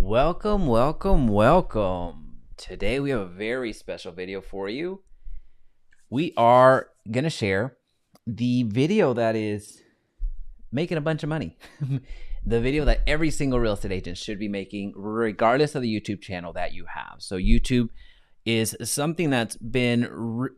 Welcome, welcome, welcome. Today we have a very special video for you. We are going to share the video that is making a bunch of money. The video that every single real estate agent should be making regardless of the YouTube channel that you have. So YouTube is something that's been,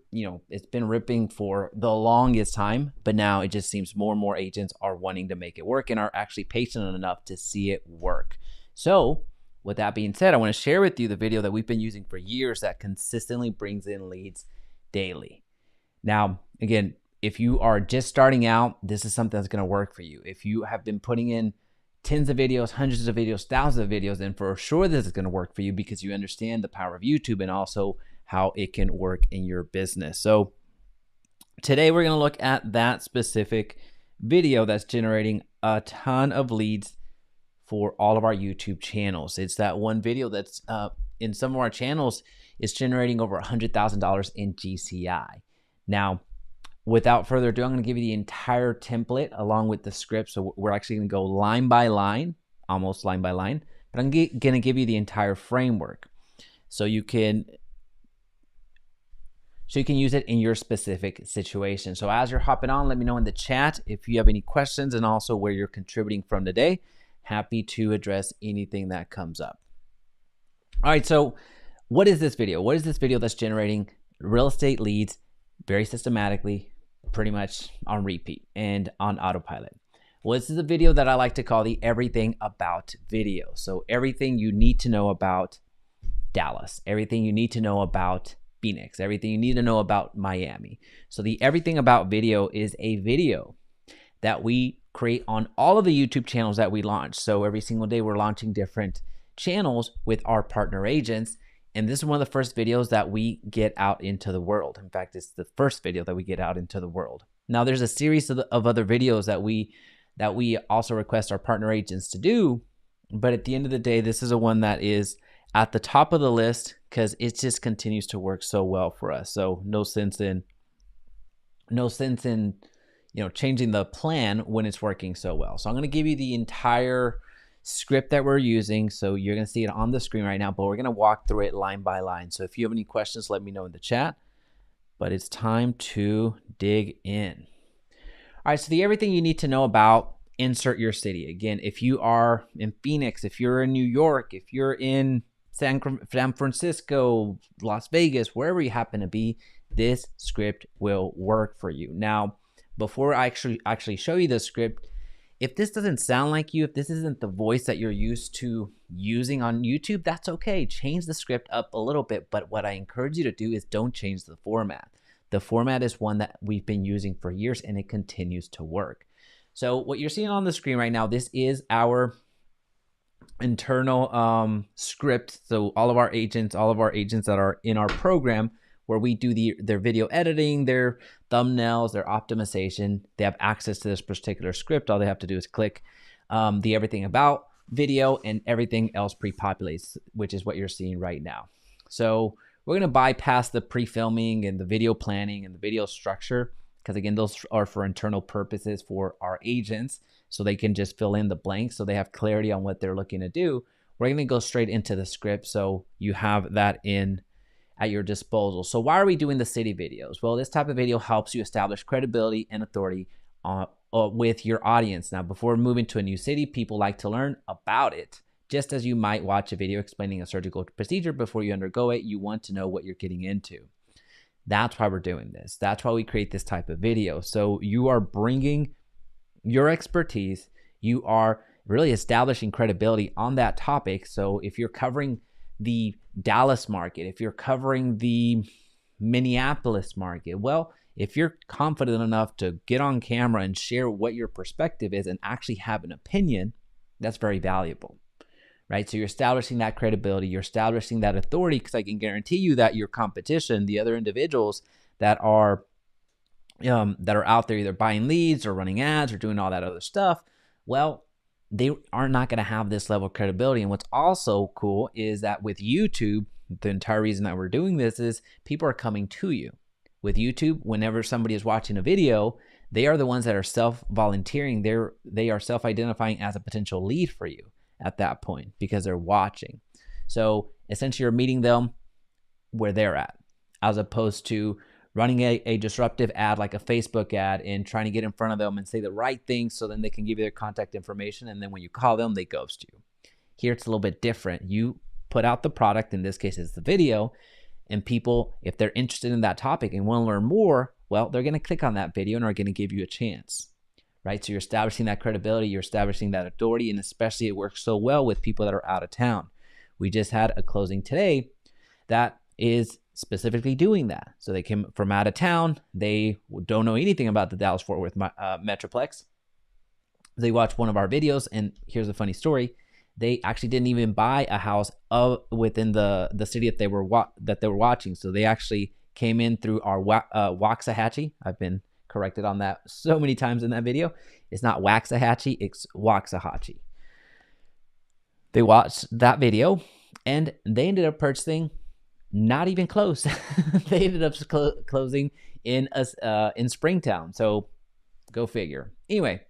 it's been ripping for the longest time, but now it just seems more and more agents are wanting to make it work and are actually patient enough to see it work. So with that being said, I want to share with you the video that we've been using for years that consistently brings in leads daily. Now, again, if you are just starting out, this is something that's going to work for you. If you have been putting in tens of videos, hundreds of videos, thousands of videos, then for sure this is going to work for you because you understand the power of YouTube and also how it can work in your business. So today we're going to look at that specific video that's generating a ton of leads for all of our YouTube channels. It's that one video that's in some of our channels is generating over $100,000 in GCI. Now, without further ado, I'm going to give you the entire template along with the script. So we're actually going to go line by line, almost line by line, but I'm going to give you the entire framework so you can use it in your specific situation. So as you're hopping on, let me know in the chat if you have any questions and also where you're contributing from today. Happy to address anything that comes up. All right, so what is this video? What is this video that's generating real estate leads very systematically, pretty much on repeat and on autopilot? Well, this is a video that I like to call the everything about video. So everything you need to know about Dallas, everything you need to know about Phoenix, everything you need to know about Miami. So the everything about video is a video that we create on all of the YouTube channels that we launch. So every single day we're launching different channels with our partner agents. And this is one of the first videos that we get out into the world. In fact, it's the first video that we get out into the world. Now there's a series of other videos that we also request our partner agents to do. But at the end of the day, this is a one that is at the top of the list because it just continues to work so well for us. So no sense in changing the plan when it's working so well. So I'm going to give you the entire script that we're using. So you're going to see it on the screen right now, but we're going to walk through it line by line. So if you have any questions, let me know in the chat, but it's time to dig in. All right. So everything you need to know about insert your city. Again, if you are in Phoenix, if you're in New York, if you're in San Francisco, Las Vegas, wherever you happen to be, this script will work for you. Now, before I actually show you the script, if this doesn't sound like you, if this isn't the voice that you're used to using on YouTube, that's okay. Change the script up a little bit, but what I encourage you to do is don't change the format. The format is one that we've been using for years and it continues to work. So what you're seeing on the screen right now, this is our internal script. So all of our agents that are in our program, where we do their video editing, their thumbnails, their optimization, they have access to this particular script. All they have to do is click the everything about video and everything else pre-populates, which is what you're seeing right now. So we're going to bypass the pre-filming and the video planning and the video structure because, again, those are for internal purposes for our agents so they can just fill in the blanks so they have clarity on what they're looking to do. We're going to go straight into the script so you have that at your disposal. So why are we doing the city videos? Well, this type of video helps you establish credibility and authority with your audience. Now, before moving to a new city, people like to learn about it. Just as you might watch a video explaining a surgical procedure before you undergo it, you want to know what you're getting into. That's why we're doing this. That's why we create this type of video. So you are bringing your expertise. You are really establishing credibility on that topic. So if you're covering the Dallas market, if you're covering the Minneapolis market, well, if you're confident enough to get on camera and share what your perspective is and actually have an opinion, that's very valuable, right? So you're establishing that credibility, you're establishing that authority, because I can guarantee you that your competition, the other individuals that are out there either buying leads or running ads or doing all that other stuff, well, they are not going to have this level of credibility. And what's also cool is that with YouTube, the entire reason that we're doing this is people are coming to you. With YouTube, whenever somebody is watching a video, they are the ones that are self-volunteering. They are self-identifying as a potential lead for you. at that point because they're watching. So essentially you're meeting them where they're at, as opposed to running a disruptive ad like a Facebook ad and trying to get in front of them and say the right things so then they can give you their contact information, and then when you call them, they ghost you. Here it's a little bit different. You put out the product, in this case it's the video, and people, if they're interested in that topic and want to learn more, well, they're going to click on that video and are going to give you a chance, right? So you're establishing that credibility, you're establishing that authority, and especially it works so well with people that are out of town. We just had a closing today that is specifically doing that. So they came from out of town. They don't know anything about the Dallas-Fort Worth Metroplex. They watched one of our videos, and here's a funny story. They actually didn't even buy a house within the city that they were watching. So they actually came in through our Waxahachie. I've been corrected on that so many times in that video. It's not Waxahachie, it's Waxahachie. They watched that video, and they ended up purchasing. Not even close. They ended up closing in Springtown. So go figure. Anyway,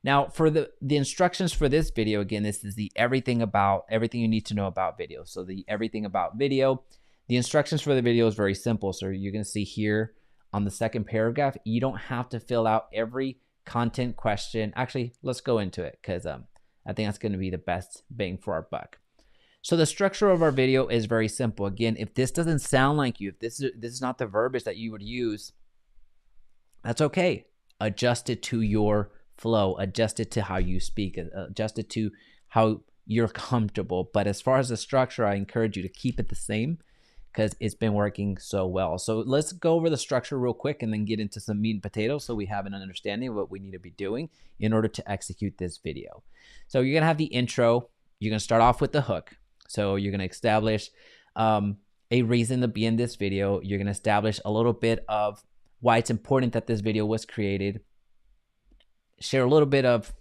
now for the instructions for this video, again, this is the everything you need to know about video. So the everything about video, the instructions for the video is very simple. So you're going to see here on the second paragraph, you don't have to fill out every content question. Actually, let's go into it because I think that's going to be the best bang for our buck. So the structure of our video is very simple. Again, if this doesn't sound like you, if this is not the verbiage that you would use, that's okay. Adjust it to your flow, adjust it to how you speak, adjust it to how you're comfortable. But as far as the structure, I encourage you to keep it the same because it's been working so well. So let's go over the structure real quick and then get into some meat and potatoes so we have an understanding of what we need to be doing in order to execute this video. So you're going to have the intro. You're going to start off with the hook. So you're going to establish a reason to be in this video. You're going to establish a little bit of why it's important that this video was created. Share a little bit of,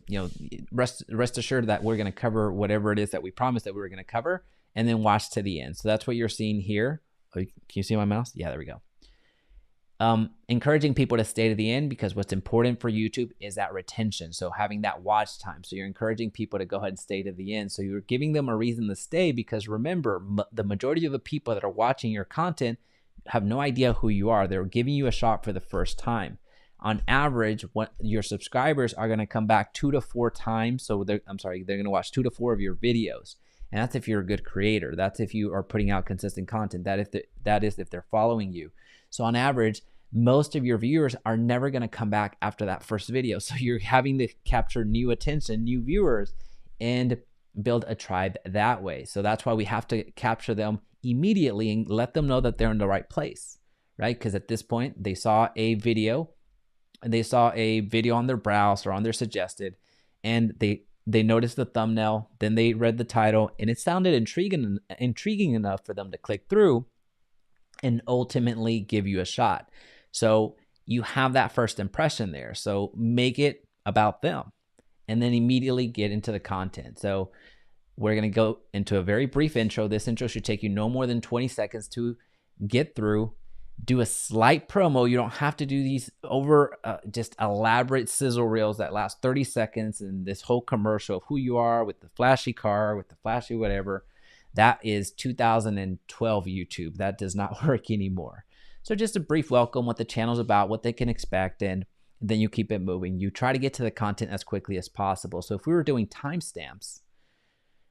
rest assured that we're going to cover whatever it is that we promised that we were going to cover, and then watch to the end. So that's what you're seeing here. Oh, can you see my mouse? Yeah, there we go. Encouraging people to stay to the end because what's important for YouTube is that retention. So having that watch time. So you're encouraging people to go ahead and stay to the end. So you're giving them a reason to stay because remember, the majority of the people that are watching your content have no idea who you are. They're giving you a shot for the first time. On average, what your subscribers are going to come back 2 to 4 times. So they're going to watch 2 to 4 of your videos. And that's if you're a good creator. That's if you are putting out consistent content. That is if they're following you. So on average, most of your viewers are never going to come back after that first video. So you're having to capture new attention, new viewers, and build a tribe that way. So that's why we have to capture them immediately and let them know that they're in the right place, right? Because at this point, they saw a video on their browse or on their suggested, and they noticed the thumbnail, then they read the title, and it sounded intriguing enough for them to click through and ultimately give you a shot. So you have that first impression there. So make it about them and then immediately get into the content. So we're going to go into a very brief intro. This intro should take you no more than 20 seconds to get through. Do a slight promo. You don't have to do these over just elaborate sizzle reels that last 30 seconds and this whole commercial of who you are with the flashy car, with the flashy whatever. That is 2012 YouTube. That does not work anymore. So just a brief welcome, what the channel's about, what they can expect, and then you keep it moving. You try to get to the content as quickly as possible. So if we were doing timestamps,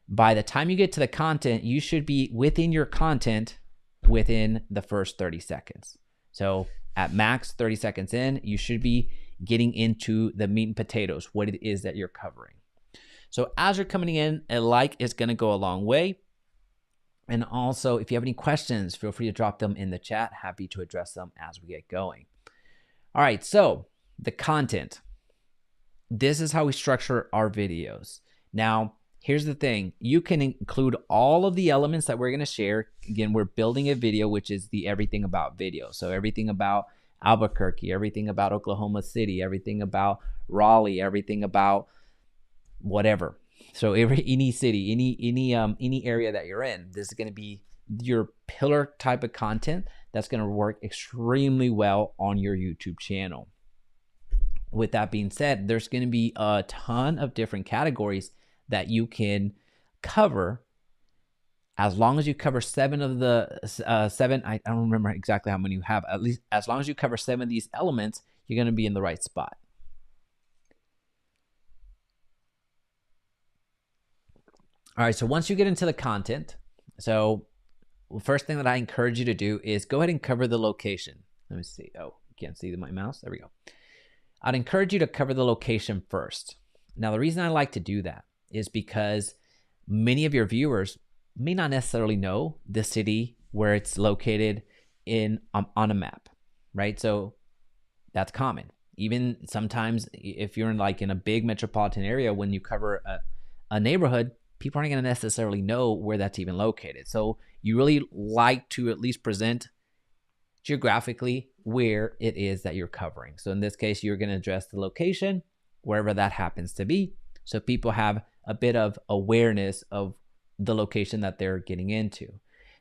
by the time you get to the content, you should be within your content within the first 30 seconds. So at max 30 seconds in, you should be getting into the meat and potatoes, what it is that you're covering. So as you're coming in, a like is going to go a long way. And also, if you have any questions, feel free to drop them in the chat. Happy to address them as we get going. All right, so the content. This is how we structure our videos. Now, here's the thing. You can include all of the elements that we're going to share. Again, we're building a video, which is the everything about video. So everything about Albuquerque, everything about Oklahoma City, everything about Raleigh, everything about whatever. So any city, any area that you're in, this is going to be your pillar type of content that's going to work extremely well on your YouTube channel. With that being said, there's going to be a ton of different categories that you can cover, as long as you cover 7 of the 7, I don't remember exactly how many you have, at least as long as you cover 7 of these elements, you're going to be in the right spot. All right, so once you get into the content, so first thing that I encourage you to do is go ahead and cover the location. Let me see. Oh, you can't see my mouse. There we go. I'd encourage you to cover the location first. Now, the reason I like to do that is because many of your viewers may not necessarily know the city where it's located in on a map, right? So that's common. Even sometimes if you're in a big metropolitan area, when you cover a neighborhood, people aren't going to necessarily know where that's even located. So you really like to at least present geographically where it is that you're covering. So in this case, you're going to address the location, wherever that happens to be, so people have a bit of awareness of the location that they're getting into.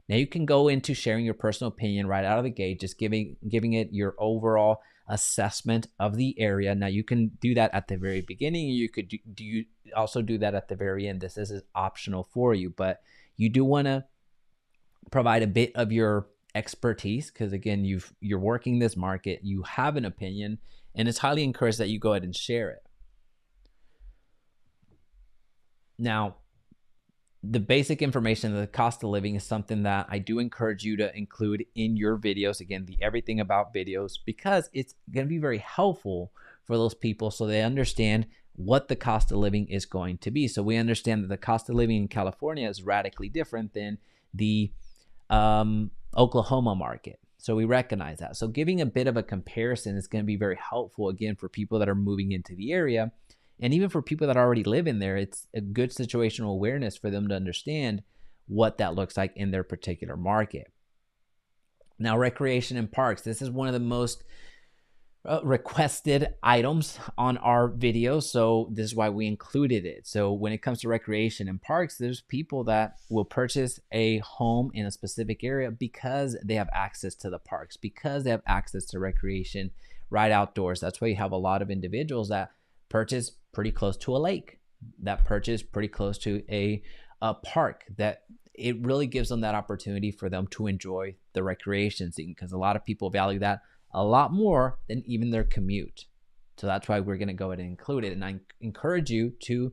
Now you can go into sharing your personal opinion right out of the gate, just giving it your overall assessment of the area. Now you can do that at the very beginning. You could also do that at the very end. This is optional for you, but you do want to provide a bit of your expertise, because again, you're working this market, you have an opinion, and it's highly encouraged that you go ahead and share it. Now, the basic information of the cost of living is something that I do encourage you to include in your videos. Again, the everything about videos, because it's going to be very helpful for those people so they understand what the cost of living is going to be. So we understand that the cost of living in California is radically different than the Oklahoma market. So we recognize that. So giving a bit of a comparison is going to be very helpful, again, for people that are moving into the area. And even for people that already live in there, it's a good situational awareness for them to understand what that looks like in their particular market. Now, recreation and parks. This is one of the most requested items on our videos, so this is why we included it. So when it comes to recreation and parks, there's people that will purchase a home in a specific area because they have access to the parks, because they have access to recreation right outdoors. That's why you have a lot of individuals that purchase pretty close to a lake, that purchase pretty close to a park, that it really gives them that opportunity for them to enjoy the recreation scene, because a lot of people value that a lot more than even their commute. So that's why we're going to go ahead and include it, and I encourage you to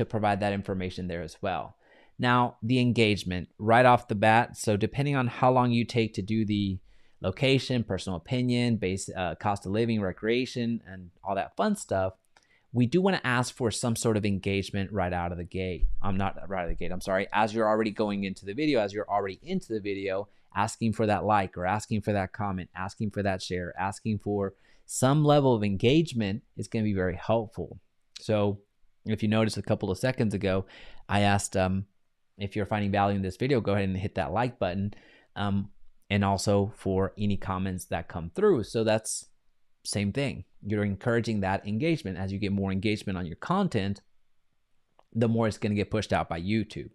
provide that information there as well. Now, the engagement right off the bat. So depending on how long you take to do the location, personal opinion, base cost of living, recreation, and all that fun stuff, we do want to ask for some sort of engagement right out of the gate. I'm sorry. As you're already going into the video, asking for that like, or asking for that comment, asking for that share, asking for some level of engagement is going to be very helpful. So if you noticed a couple of seconds ago, I asked if you're finding value in this video, go ahead and hit that like button. And also for any comments that come through. So that's same thing. You're encouraging that engagement. As you get more engagement on your content, the more it's going to get pushed out by YouTube.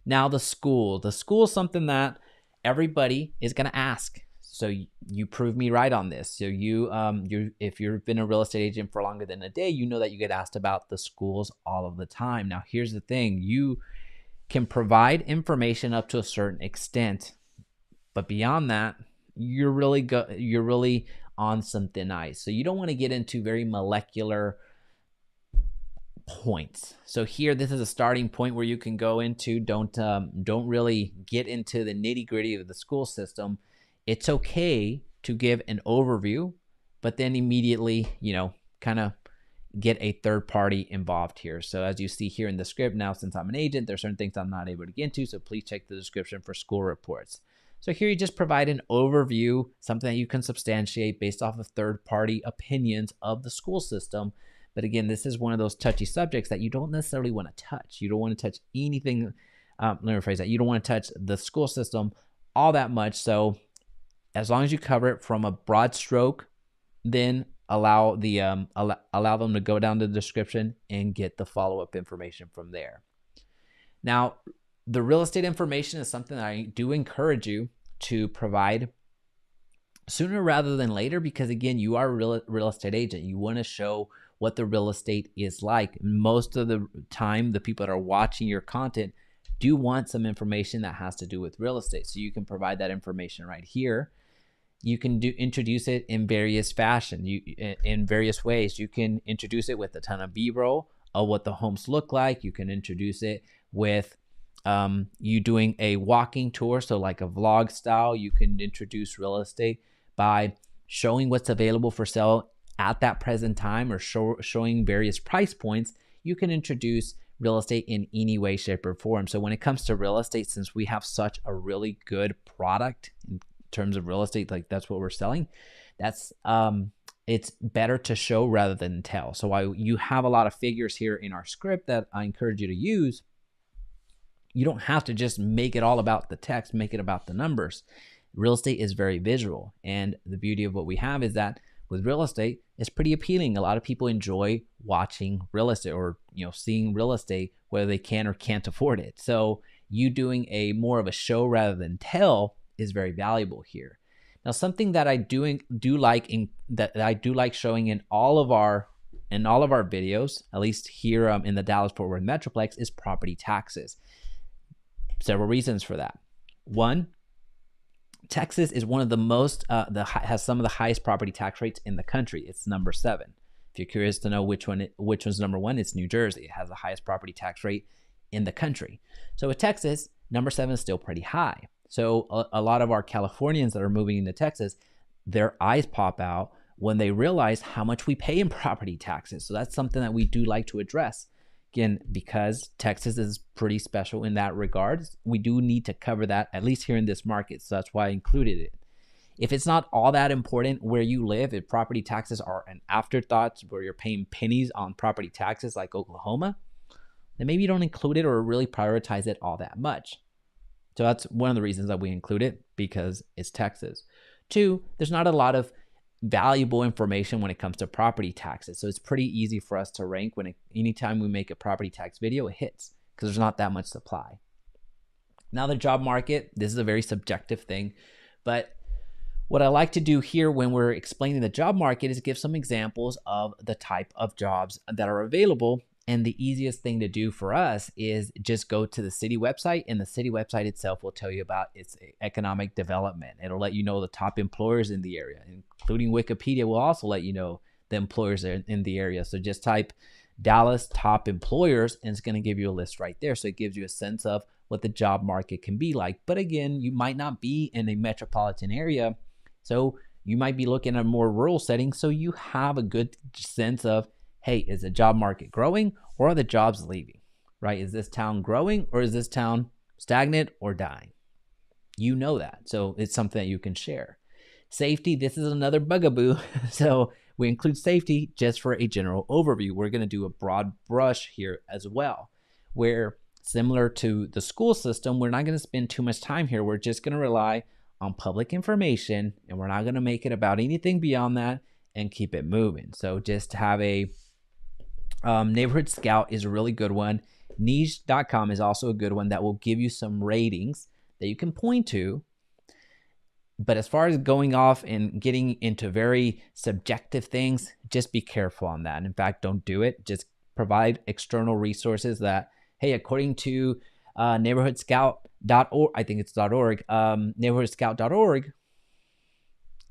Now, the school is something that everybody is going to ask. So you prove me right on this. So if you've been a real estate agent for longer than a day, you know that you get asked about the schools all of the time. Now, here's the thing. You can provide information up to a certain extent, but beyond that, you're really on some thin ice. So you don't want to get into very molecular points. So here, this is a starting point where you can go into. Don't really get into the nitty-gritty of the school system. It's okay to give an overview, but then immediately, kind of get a third party involved here. So as you see here in the script, now since I'm an agent, there's certain things I'm not able to get into. So please check the description for school reports. So here you just provide an overview, something that you can substantiate based off of third-party opinions of the school system. But again, this is one of those touchy subjects that you don't necessarily want to touch. You don't want to touch anything. Let me rephrase that. You don't want to touch the school system all that much. So as long as you cover it from a broad stroke, then allow them to go down to the description and get the follow-up information from there. Now, the real estate information is something that I do encourage you to provide sooner rather than later, because again, you are a real estate agent. You want to show what the real estate is like. Most of the time, the people that are watching your content do want some information that has to do with real estate. So you can provide that information right here. You can introduce it in various fashion, in various ways. You can introduce it with a ton of B-roll of what the homes look like. You can introduce it with you doing a walking tour, so like a vlog style. You can introduce real estate by showing what's available for sale at that present time, or showing various price points. You can introduce real estate in any way, shape, or form. So when it comes to real estate, since we have such a really good product in terms of real estate, like that's what we're selling, that's it's better to show rather than tell. So you have a lot of figures here in our script that I encourage you to use. You don't have to just make it all about the text, make it about the numbers. Real estate is very visual. And the beauty of what we have is that with real estate, it's pretty appealing. A lot of people enjoy watching real estate, or seeing real estate, whether they can or can't afford it. So you doing a more of a show rather than tell is very valuable here. Now, something that I do like showing in all of our videos, at least here in the Dallas-Fort Worth Metroplex, is property taxes. Several reasons for that. One, Texas is one of the most has some of the highest property tax rates in the country. It's number 7. If you're curious to know which one's number 1, it's New Jersey. It has the highest property tax rate in the country. So with Texas, number 7 is still pretty high. So a lot of our Californians that are moving into Texas, their eyes pop out when they realize how much we pay in property taxes. So that's something that we do like to address. Again, because Texas is pretty special in that regard, we do need to cover that, at least here in this market. So that's why I included it. If it's not all that important where you live, if property taxes are an afterthought, where you're paying pennies on property taxes like Oklahoma, then maybe you don't include it or really prioritize it all that much. So that's one of the reasons that we include it, because it's Texas. 2, there's not a lot of valuable information when it comes to property taxes. So it's pretty easy for us to rank anytime we make a property tax video, it hits, because there's not that much supply. Now the job market, this is a very subjective thing, but what I like to do here when we're explaining the job market is give some examples of the type of jobs that are available. And the easiest thing to do for us is just go to the city website, and the city website itself will tell you about its economic development. It'll let you know the top employers in the area, including Wikipedia will also let you know the employers in the area. So just type Dallas top employers, and it's going to give you a list right there. So it gives you a sense of what the job market can be like. But again, you might not be in a metropolitan area, so you might be looking at a more rural setting. So you have a good sense of, hey, is the job market growing or are the jobs leaving, right? Is this town growing or is this town stagnant or dying? You know that. So it's something that you can share. Safety, this is another bugaboo. So we include safety just for a general overview. We're going to do a broad brush here as well, where similar to the school system, we're not going to spend too much time here. We're just going to rely on public information, and we're not going to make it about anything beyond that and keep it moving. So just have a Neighborhood Scout is a really good one. Niche.com is also a good one that will give you some ratings that you can point to. But as far as going off and getting into very subjective things, just be careful on that. In fact, don't do it. Just provide external resources that, hey, according to neighborhoodscout.org, I think it's .org, neighborhoodscout.org,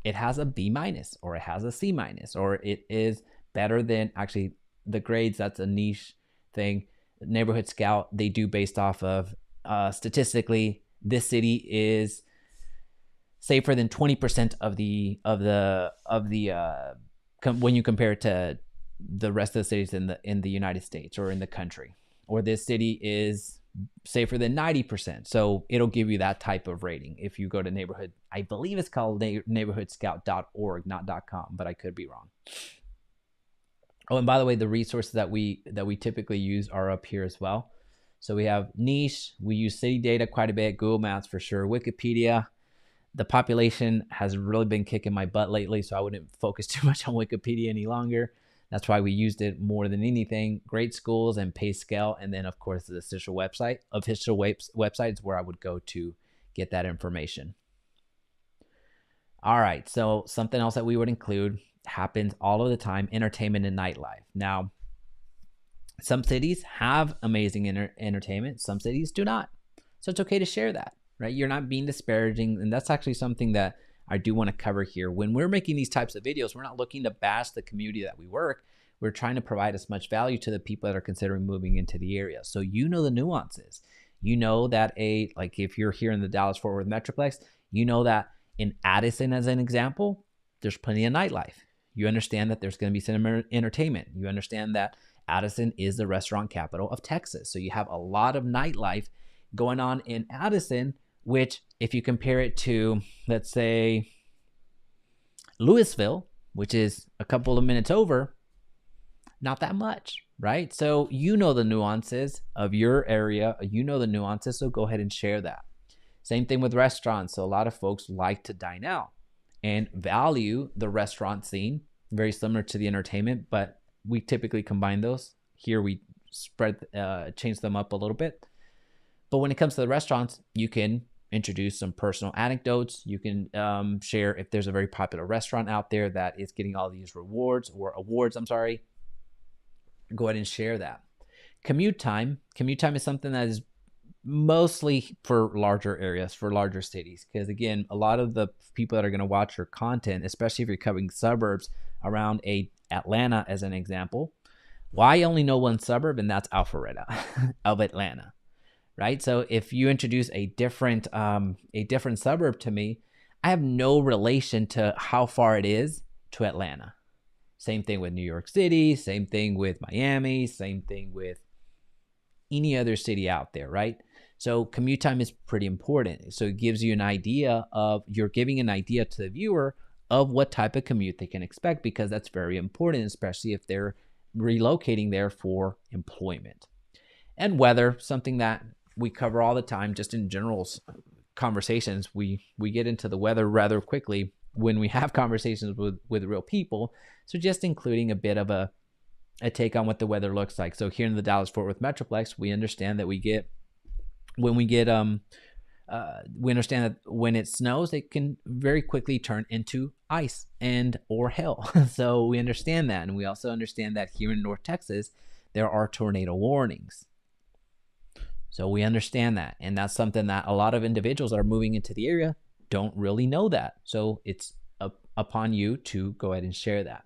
it has a B- or it has a C-, or it is better than, actually, the grades, that's a niche thing. Neighborhood Scout, they do based off of statistically, this city is safer than 20% when you compare it to the rest of the cities in the United States or in the country, or this city is safer than 90%. So it'll give you that type of rating. If you go to neighborhood, I believe it's called neighborhoodscout.org, not .com, but I could be wrong. Oh, and by the way, the resources that we typically use are up here as well. So we have niche, we use city data quite a bit, Google Maps for sure, Wikipedia. The population has really been kicking my butt lately, so I wouldn't focus too much on Wikipedia any longer. That's why we used it more than anything. Great schools and pay scale, and then of course the official websites where I would go to get that information. All right, so something else that we would include happens all of the time: entertainment and nightlife. Now, some cities have amazing entertainment, some cities do not. So it's okay to share that, right? You're not being disparaging. And that's actually something that I do want to cover here. When we're making these types of videos, we're not looking to bash the community that we work. We're trying to provide as much value to the people that are considering moving into the area. So you know the nuances. You know that like if you're here in the Dallas-Fort Worth Metroplex, you know that in Addison, as an example, there's plenty of nightlife. You understand that there's going to be some entertainment. You understand that Addison is the restaurant capital of Texas. So you have a lot of nightlife going on in Addison, which if you compare it to, let's say, Louisville, which is a couple of minutes over, not that much, right? So you know the nuances of your area, you know the nuances, so go ahead and share that. Same thing with restaurants. So a lot of folks like to dine out and value the restaurant scene, very similar to the entertainment, but we typically combine those. Here we change them up a little bit. But when it comes to the restaurants, you can introduce some personal anecdotes. You can share if there's a very popular restaurant out there that is getting all these awards, go ahead and share that. Commute time is something that is mostly for larger areas, for larger cities, because again, a lot of the people that are going to watch your content, especially if you're covering suburbs around Atlanta as an example, I only know one suburb, and that's Alpharetta of Atlanta, right? So if you introduce a different suburb to me, I have no relation to how far it is to Atlanta. Same thing with New York City, same thing with Miami, same thing with any other city out there, right? So commute time is pretty important. So it gives you an idea you're giving an idea to the viewer of what type of commute they can expect, because that's very important, especially if they're relocating there for employment. And weather, something that we cover all the time, just in general conversations. We get into the weather rather quickly when we have conversations with real people. So just including a bit of a take on what the weather looks like. So here in the Dallas-Fort Worth Metroplex, we understand that we understand that when it snows, it can very quickly turn into ice or hail. So we understand that. And we also understand that here in North Texas, there are tornado warnings. So we understand that. And that's something that a lot of individuals that are moving into the area don't really know that. So it's upon you to go ahead and share that.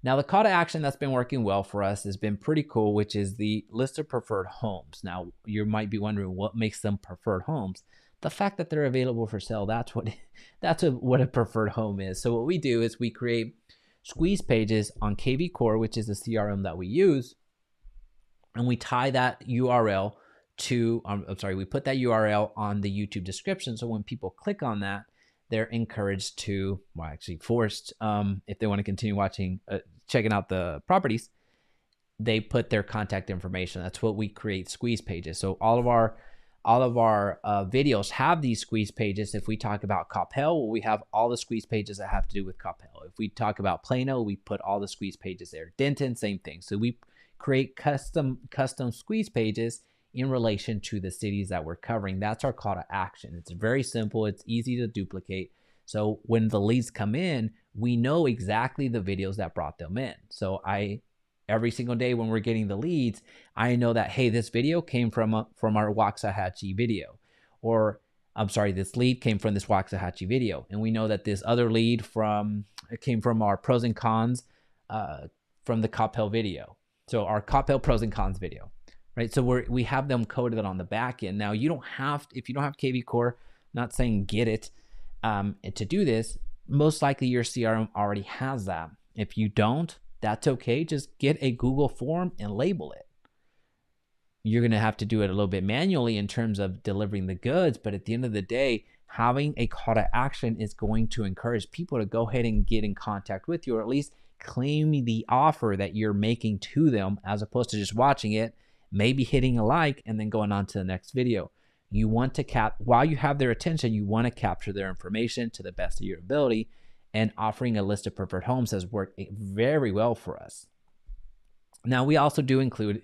Now, the call to action that's been working well for us has been pretty cool, which is the list of preferred homes. Now, you might be wondering what makes them preferred homes. The fact that they're available for sale, that's what a preferred home is. So what we do is we create squeeze pages on KV Core, which is the CRM that we use, and we tie that URL to, we put that URL on the YouTube description. So when people click on that, they're encouraged to, forced, if they want to continue checking out the properties, they put their contact information. That's what we create squeeze pages. So all of our videos have these squeeze pages. If we talk about Coppell, we have all the squeeze pages that have to do with Coppell. If we talk about Plano, we put all the squeeze pages there. Denton, same thing. So we create custom squeeze pages in relation to the cities that we're covering. That's our call to action. It's very simple. It's easy to duplicate. So when the leads come in, we know exactly the videos that brought them in. So every single day when we're getting the leads, I know that, hey, this video came from our Waxahachie video, or this lead came from this Waxahachie video. And we know that this other lead came from our pros and cons from the Coppell video. So our Coppell pros and cons video. Right, so we have them coded on the back end. Now, if you don't have KV Core, not saying get it to do this, most likely your CRM already has that. If you don't, that's okay. Just get a Google form and label it. You're going to have to do it a little bit manually in terms of delivering the goods, but at the end of the day, having a call to action is going to encourage people to go ahead and get in contact with you, or at least claim the offer that you're making to them, as opposed to just watching it, maybe hitting a like and then going on to the next video. You want to while you have their attention, you want to capture their information to the best of your ability, and offering a list of preferred homes has worked very well for us. Now, we also do encourage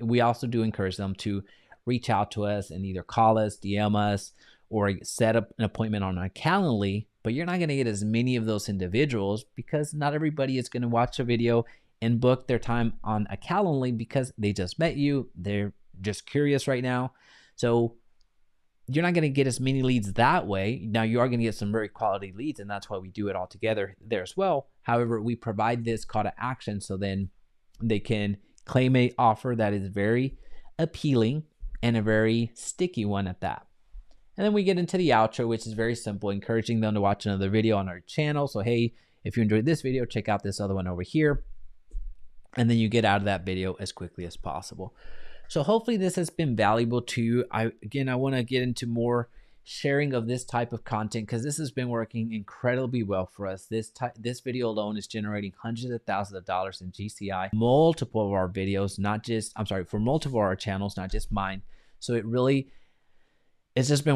them to reach out to us and either call us, DM us, or set up an appointment on a Calendly, but you're not going to get as many of those individuals because not everybody is going to watch a video and book their time on a Calendly because they just met you. They're just curious right now. So you're not going to get as many leads that way. Now you are going to get some very quality leads, and that's why we do it all together there as well. However, we provide this call to action so then they can claim a offer that is very appealing and a very sticky one at that. And then we get into the outro, which is very simple, encouraging them to watch another video on our channel. So, hey, if you enjoyed this video, check out this other one over here. And then you get out of that video as quickly as possible. So hopefully this has been valuable to you. I want to get into more sharing of this type of content because this has been working incredibly well for us. This video alone is generating hundreds of thousands of dollars in GCI. Multiple of our videos, for multiple of our channels, not just mine. So it's just been